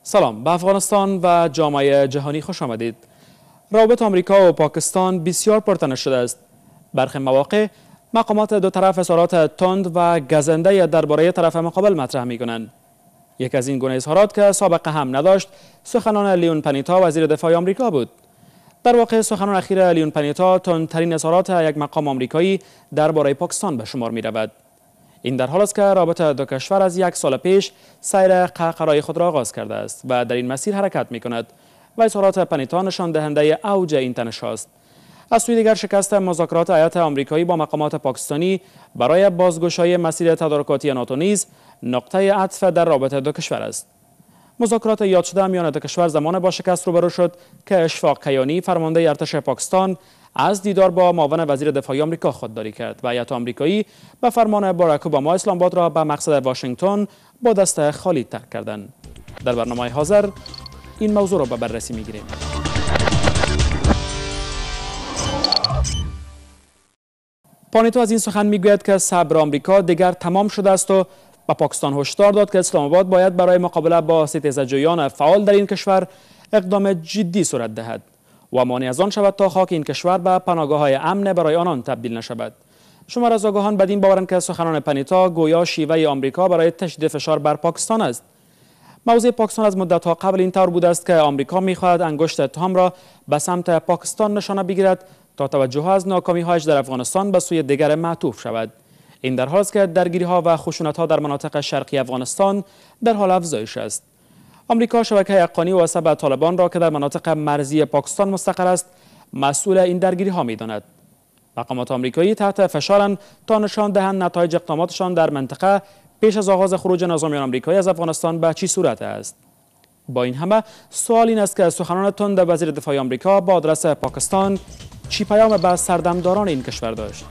سلام، به افغانستان و جامعه جهانی خوش آمدید. روابط آمریکا و پاکستان بسیار پرتنش شده است. برخی مواقع مقامات دو طرف اظهارات تند و گزنده درباره طرف مقابل مطرح می‌کنند. یک از این گونه اظهارات که سابقه هم نداشت، سخنان لیون پنیتا وزیر دفاع آمریکا بود. در واقع سخنان اخیر لیون پنیتا تندترین اظهارات یک مقام آمریکایی درباره پاکستان به شمار می‌رود. این در حال است که رابطه دو کشور از یک سال پیش سیر قهقرای خود را آغاز کرده است و در این مسیر حرکت می کند و اظهارات پنیتا نشان دهنده اوج این تنش است. از سوی دیگر شکست مذاکرات هیئت آمریکایی با مقامات پاکستانی برای بازگشایی مسیر تدارکاتی ناتو نیز نقطه عطف در رابطه دو کشور است. مذاکرات یاد شده میان دو کشور زمان با شکست روبرو شد که اشفاق کیانی فرمانده ارتش پاکستان از دیدار با معاون وزیر دفاع آمریکا خودداری کرد و هیئت آمریکایی به فرمان باراک اوباما اسلام آباد را به مقصد واشنگتن با دست خالی ترک کردند. در برنامه حاضر این موضوع را به بررسی می‌گیریم. پانیتا از این سخن میگوید که صبر آمریکا دیگر تمام شده است و به پاکستان هشدار داد که اسلام آباد باید برای مقابله با ستیزجویان فعال در این کشور اقدام جدی صورت دهد و مانع از آن شود تا خاک این کشور به پناهگاه‌های امن برای آنان تبدیل نشود. شمار از آگاهان بدین باورند که سخنان پنیتا گویا شیوه آمریکا برای تشدید فشار بر پاکستان است. موضوع پاکستان از مدت‌ها قبل این طور بوده است که آمریکا می‌خواهد انگشت اتهام را به سمت پاکستان نشانه بگیرد تا توجه از ناکامی‌هایش در افغانستان به سوی دیگر معطوف شود. این در حالی است که درگیری‌ها و خشونت‌ها در مناطق شرقی افغانستان در حال افزایش است. آمریکا شبکه حقانی و عصب طالبان را که در مناطق مرزی پاکستان مستقر است مسئول این درگیری‌ها می‌داند. مقامات آمریکایی تحت فشارند تا نشان دهند نتایج اقداماتشان در منطقه پیش از آغاز خروج نظامیان آمریکایی از افغانستان به چه صورت است. با این همه سوال این است که سخنان تند وزیر دفاع آمریکا با آدرس پاکستان چی پیام به سردمداران این کشور داشت؟